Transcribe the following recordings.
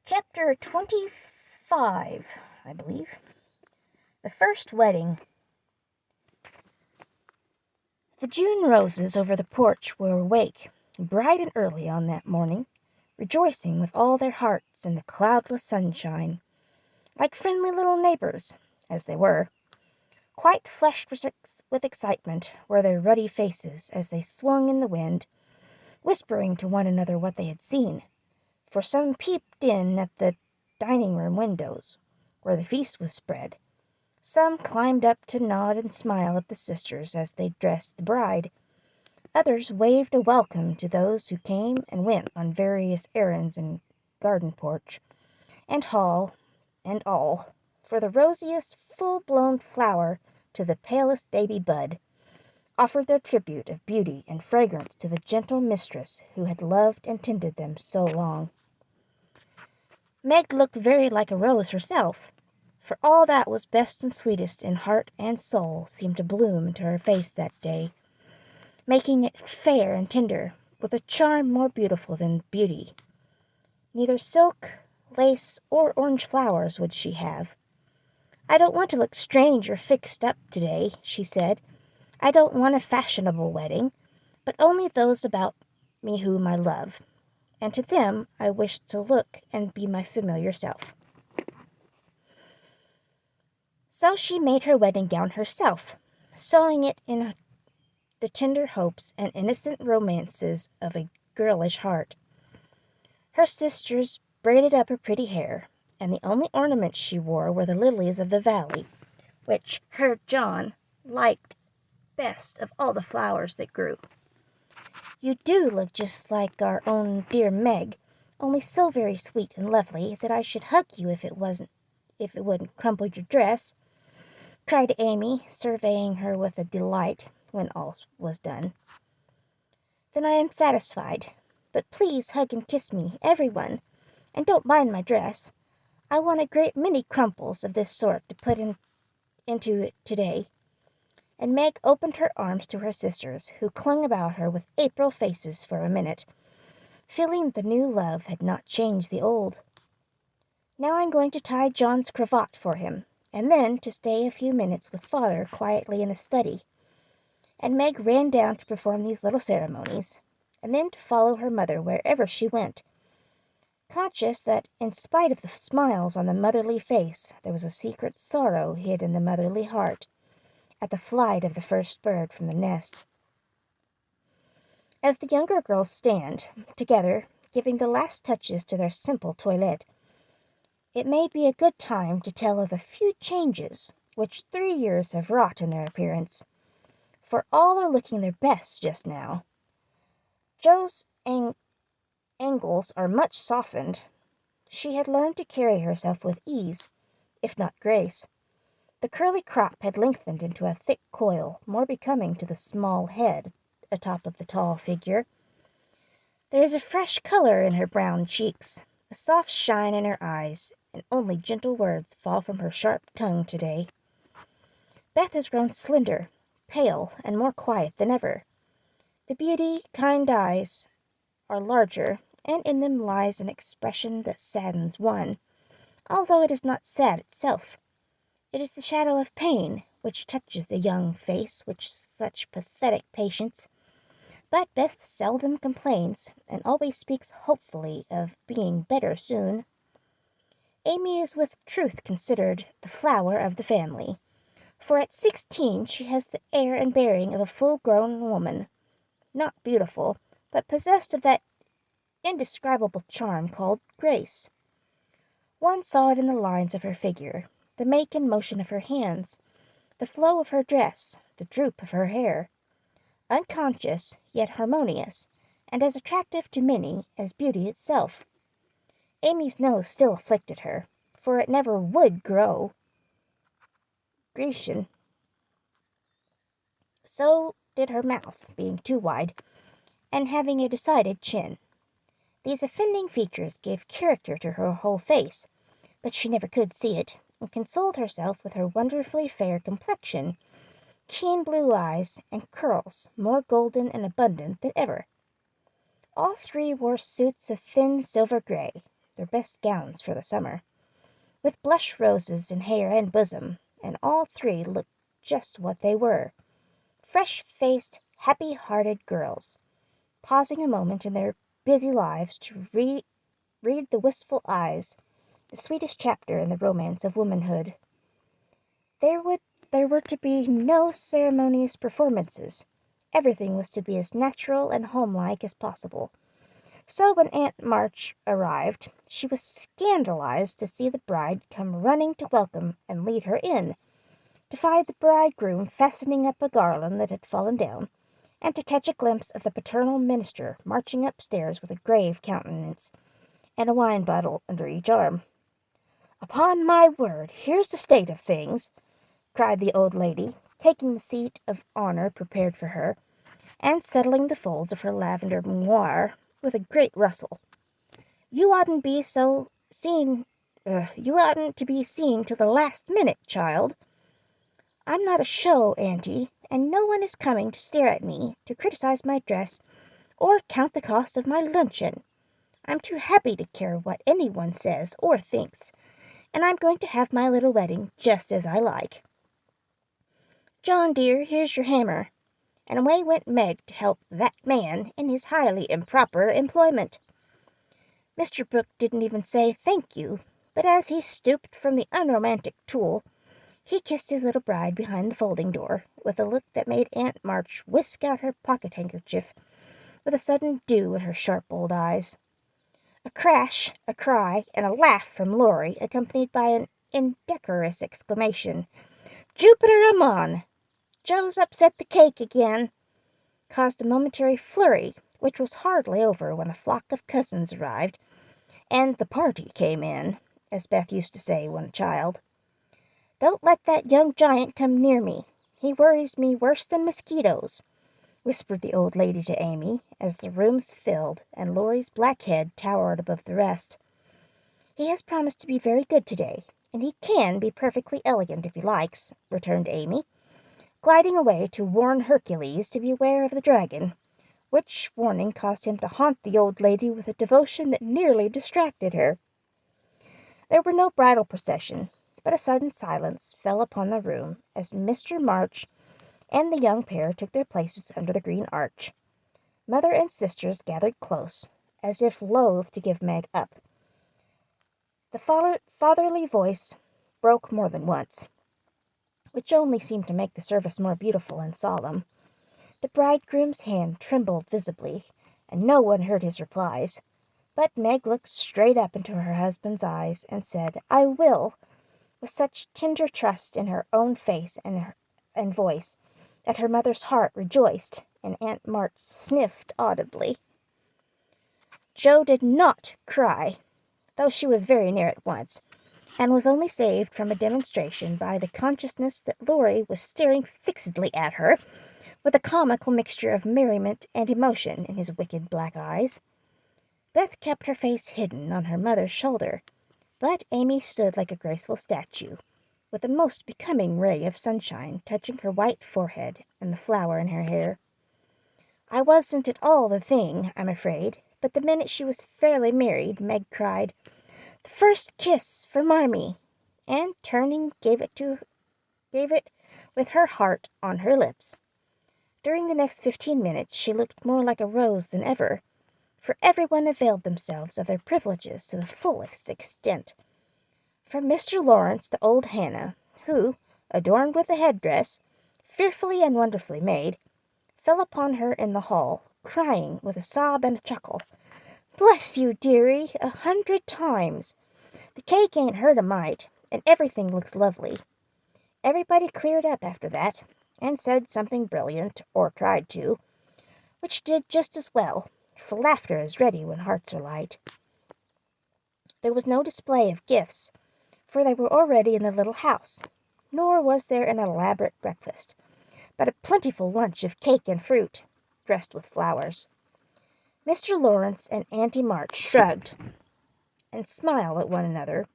Chapter 25, I believe. The First Wedding. The June roses over the porch were awake, bright and early on that morning, rejoicing with all their hearts in the cloudless sunshine, like friendly little neighbors, as they were. Quite flushed with excitement were their ruddy faces as they swung in the wind, whispering to one another what they had seen, for some peeped in at the dining-room windows, where the feast was spread. Some climbed up to nod and smile at the sisters as they dressed the bride. Others waved a welcome to those who came and went on various errands in garden porch and hall and all, for the rosiest full-blown flower to the palest baby bud, offered their tribute of beauty and fragrance to the gentle mistress who had loved and tended them so long. Meg looked very like a rose herself, for all that was best and sweetest in heart and soul seemed to bloom into her face that day, making it fair and tender, with a charm more beautiful than beauty. Neither silk, lace, or orange flowers would she have. "I don't want to look strange or fixed up today," she said. "I don't want a fashionable wedding, but only those about me whom I love, and to them I wish to look and be my familiar self." So she made her wedding gown herself, sewing it in the tender hopes and innocent romances of a girlish heart. Her sisters braided up her pretty hair, and the only ornaments she wore were the lilies of the valley, which her John liked best of all the flowers that grew. "You do look just like our own dear Meg, only so very sweet and lovely that I should hug you if it wouldn't crumple your dress," cried Amy, surveying her with delight when all was done. "Then I am satisfied. But please hug and kiss me, every one, and don't mind my dress. I want a great many crumples of this sort to put into it today." And Meg opened her arms to her sisters, who clung about her with April faces for a minute, feeling the new love had not changed the old. "Now I'm going to tie John's cravat for him, and then to stay a few minutes with Father quietly in the study." And Meg ran down to perform these little ceremonies, and then to follow her mother wherever she went, conscious that in spite of the smiles on the motherly face, there was a secret sorrow hid in the motherly heart at the flight of the first bird from the nest. As the younger girls stand together, giving the last touches to their simple toilette, it may be a good time to tell of a few changes which 3 years have wrought in their appearance, for all are looking their best just now. Jo's angles are much softened. She had learned to carry herself with ease, if not grace. The curly crop had lengthened into a thick coil, more becoming to the small head atop of the tall figure. There is a fresh color in her brown cheeks, a soft shine in her eyes, and only gentle words fall from her sharp tongue today. Beth has grown slender, pale, and more quiet than ever. The beauty, kind eyes are larger, and in them lies an expression that saddens one, although it is not sad itself. It is the shadow of pain which touches the young face with such pathetic patience. But Beth seldom complains, and always speaks hopefully of being better soon. Amy is with truth considered the flower of the family, for at 16 she has the air and bearing of a full-grown woman, not beautiful, but possessed of that indescribable charm called grace. One saw it in the lines of her figure, the make and motion of her hands, the flow of her dress, the droop of her hair. Unconscious, yet harmonious, and as attractive to many as beauty itself. Amy's nose still afflicted her, for it never would grow Grecian. So did her mouth, being too wide, and having a decided chin. These offending features gave character to her whole face, but she never could see it, and consoled herself with her wonderfully fair complexion, keen blue eyes, and curls more golden and abundant than ever. All three wore suits of thin silver gray, their best gowns for the summer, with blush roses in hair and bosom, and all three looked just what they were, fresh-faced, happy-hearted girls, pausing a moment in their busy lives to read the wistful eyes, the sweetest chapter in the romance of womanhood. There were to be no ceremonious performances. Everything was to be as natural and homelike as possible. So when Aunt March arrived, she was scandalized to see the bride come running to welcome and lead her in, to find the bridegroom fastening up a garland that had fallen down, and to catch a glimpse of the paternal minister marching upstairs with a grave countenance and a wine bottle under each arm. "Upon my word, here's the state of things!" cried the old lady, taking the seat of honor prepared for her, and settling the folds of her lavender moire with a great rustle. You oughtn't to be seen till the last minute, child. I'm not a show, auntie, and no one is coming to stare at me, to criticize my dress, or count the cost of my luncheon. I'm too happy to care what anyone says or thinks, and I'm going to have my little wedding just as I like. John, dear, here's your hammer." And away went Meg to help that man in his highly improper employment. Mr. Brooke didn't even say thank you, but as he stooped from the unromantic tool, he kissed his little bride behind the folding door, with a look that made Aunt March whisk out her pocket-handkerchief with a sudden dew in her sharp old eyes. A crash, a cry, and a laugh from Laurie, accompanied by an indecorous exclamation, "Jupiter Ammon! Joe's upset the cake again!" caused a momentary flurry, which was hardly over when a flock of cousins arrived, and "the party came in," as Beth used to say when a child. "Don't let that young giant come near me. He worries me worse than mosquitoes," whispered the old lady to Amy, as the rooms filled and Laurie's black head towered above the rest. "He has promised to be very good today, and he can be perfectly elegant if he likes," returned Amy, gliding away to warn Hercules to beware of the dragon, which warning caused him to haunt the old lady with a devotion that nearly distracted her. There were no bridal procession, but a sudden silence fell upon the room as Mr. March and the young pair took their places under the green arch. Mother and sisters gathered close, as if loath to give Meg up. The fatherly voice broke more than once, which only seemed to make the service more beautiful and solemn. The bridegroom's hand trembled visibly, and no one heard his replies. But Meg looked straight up into her husband's eyes and said, "I will," with such tender trust in her own face and voice that her mother's heart rejoiced, and Aunt March sniffed audibly. Joe did not cry, though she was very near it once, and was only saved from a demonstration by the consciousness that Laurie was staring fixedly at her, with a comical mixture of merriment and emotion in his wicked black eyes. Beth kept her face hidden on her mother's shoulder, but Amy stood like a graceful statue, with a most becoming ray of sunshine touching her white forehead and the flower in her hair. I wasn't at all the thing, I'm afraid, but the minute she was fairly married, Meg cried, "The first kiss for Marmee," and turning gave it with her heart on her lips. During the next 15 minutes she looked more like a rose than ever, for everyone availed themselves of their privileges to the fullest extent, from Mr. Lawrence to old Hannah, who, adorned with a headdress, fearfully and wonderfully made, fell upon her in the hall, crying with a sob and a chuckle, "Bless you, dearie, 100 times! The cake ain't hurt a mite, and everything looks lovely." Everybody cleared up after that, and said something brilliant, or tried to, which did just as well, for laughter is ready when hearts are light. There was no display of gifts, for they were already in the little house, nor was there an elaborate breakfast, but a plentiful lunch of cake and fruit, dressed with flowers. Mr. Lawrence and Auntie March shrugged and smiled at one another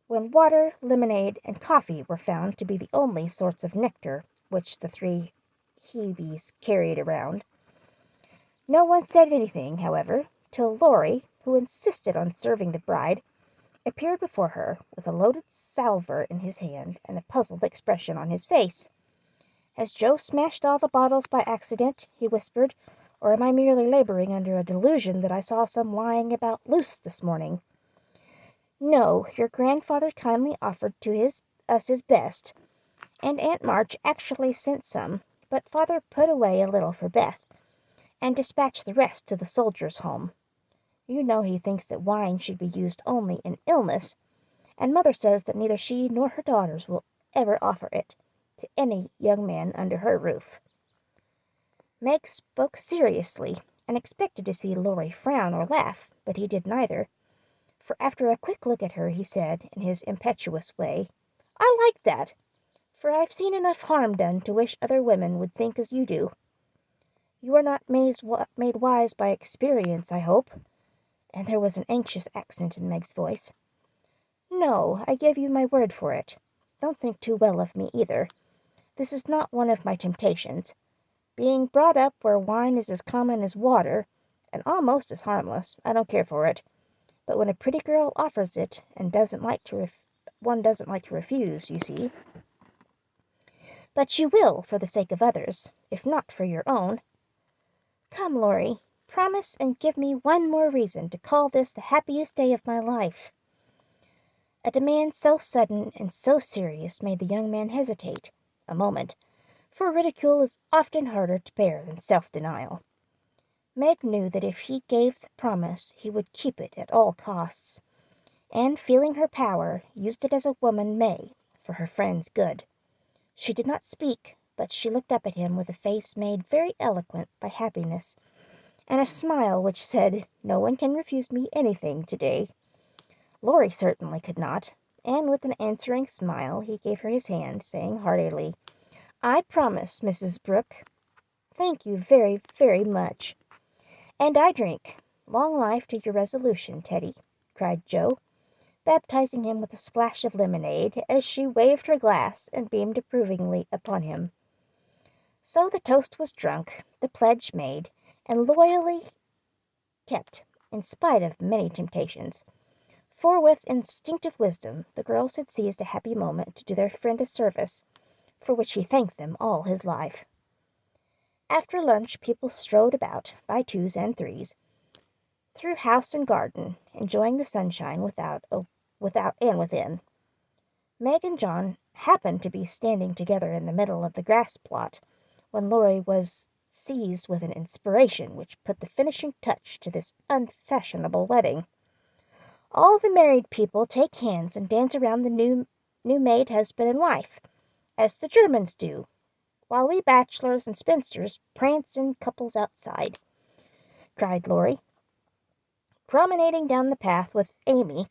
when water, lemonade, and coffee were found to be the only sorts of nectar which the three Hebes carried around. No one said anything, however, till Laurie, who who insisted on serving the bride, appeared before her with a loaded salver in his hand and a puzzled expression on his face. "Has Joe smashed all the bottles by accident?" he whispered, "or am I merely laboring under a delusion that I saw some lying about loose this morning?" "No, your grandfather kindly offered us his best, and Aunt March actually sent some, but Father put away a little for Beth, and dispatched the rest to the Soldiers' Home. You know he thinks that wine should be used only in illness, and Mother says that neither she nor her daughters will ever offer it to any young man under her roof." Meg spoke seriously, and expected to see Laurie frown or laugh, but he did neither, for after a quick look at her he said, in his impetuous way, "I like that, for I've seen enough harm done to wish other women would think as you do. You are not made wise by experience, I hope?" And there was an anxious accent in Meg's voice. "No, I give you my word for it. Don't think too well of me either. This is not one of my temptations. Being brought up where wine is as common as water, and almost as harmless, I don't care for it. But when a pretty girl offers it, and one doesn't like to refuse, you see." "But you will, for the sake of others, if not for your own. Come, Laurie, promise and give me one more reason to call this the happiest day of my life." A demand so sudden and so serious made the young man hesitate a moment, for ridicule is often harder to bear than self-denial. Meg knew that if he gave the promise he would keep it at all costs, and, feeling her power, used it as a woman may for her friend's good. She did not speak, but she looked up at him with a face made very eloquent by happiness, and a smile which said, "No one can refuse me anything today." Laurie certainly could not, and with an answering smile he gave her his hand, saying heartily, "I promise, Mrs. Brooke." "Thank you very, very much." "And I drink long life to your resolution, Teddy," cried Joe, baptizing him with a splash of lemonade, as she waved her glass and beamed approvingly upon him. So the toast was drunk, the pledge made, and loyally kept, in spite of many temptations. For with instinctive wisdom the girls had seized a happy moment to do their friend a service, for which he thanked them all his life. After lunch people strode about, by twos and threes, through house and garden, enjoying the sunshine without and within. Meg and John happened to be standing together in the middle of the grass plot, when Laurie was seized with an inspiration which put the finishing touch to this unfashionable wedding. "All the married people take hands and dance around the new-made husband and wife, as the Germans do, while we bachelors and spinsters prance in couples outside," cried Laurie, promenading down the path with Amy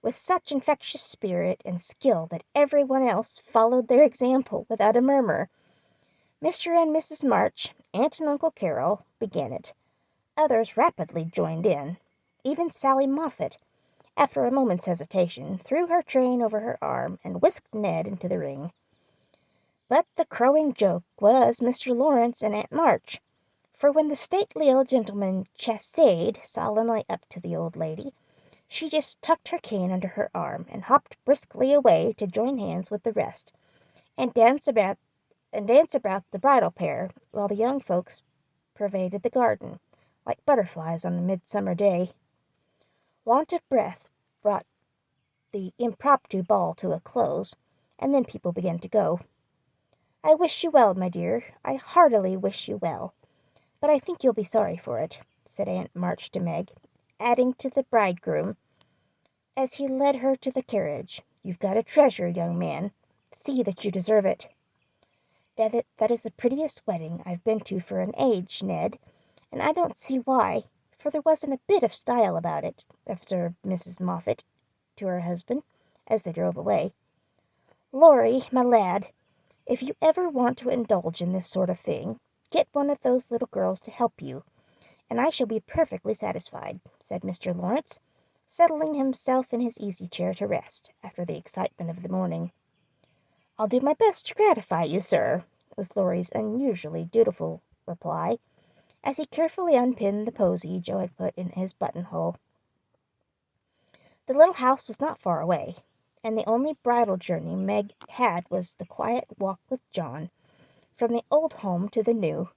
with such infectious spirit and skill that everyone else followed their example without a murmur. Mr. and Mrs. March, Aunt and Uncle Carroll, began it. Others rapidly joined in. Even Sally Moffat, after a moment's hesitation, threw her train over her arm and whisked Ned into the ring. But the crowing joke was Mr. Lawrence and Aunt March, for when the stately old gentleman chassade solemnly up to the old lady, she just tucked her cane under her arm and hopped briskly away to join hands with the rest, and dance about the bridal pair, while the young folks pervaded the garden, like butterflies on a midsummer day. Want of breath brought the impromptu ball to a close, and then people began to go. "I wish you well, my dear. I heartily wish you well. But I think you'll be sorry for it," said Aunt March to Meg, adding to the bridegroom, as he led her to the carriage, "You've got a treasure, young man. See that you deserve it." That is the prettiest wedding I've been to for an age, Ned, and I don't see why, for there wasn't a bit of style about it," observed Mrs. Moffat to her husband, as they drove away. "Laurie, my lad, if you ever want to indulge in this sort of thing, get one of those little girls to help you, and I shall be perfectly satisfied," said Mr. Lawrence, settling himself in his easy-chair to rest, after the excitement of the morning. "I'll do my best to gratify you, sir," was Laurie's unusually dutiful reply, as he carefully unpinned the posy Joe had put in his buttonhole. The little house was not far away, and the only bridal journey Meg had was the quiet walk with John from the old home to the new.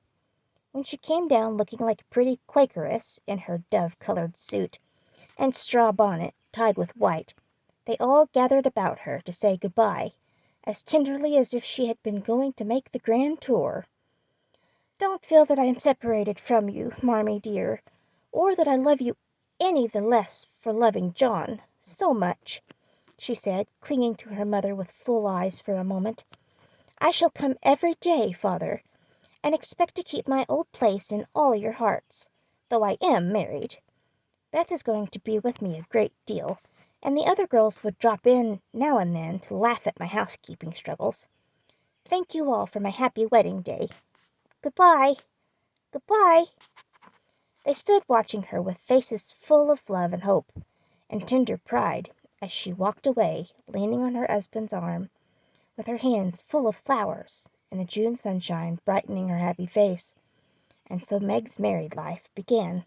When she came down looking like a pretty Quakeress in her dove-colored suit and straw bonnet tied with white, they all gathered about her to say good-bye, as tenderly as if she had been going to make the grand tour. "Don't feel that I am separated from you, Marmee dear, or that I love you any the less for loving John so much," she said, clinging to her mother with full eyes for a moment. "I shall come every day, father, and expect to keep my old place in all your hearts, though I am married. Beth is going to be with me a great deal, and the other girls would drop in now and then to laugh at my housekeeping struggles. Thank you all for my happy wedding day. Good-bye. Good-bye." They stood watching her with faces full of love and hope and tender pride as she walked away, leaning on her husband's arm, with her hands full of flowers and the June sunshine brightening her happy face. And so Meg's married life began.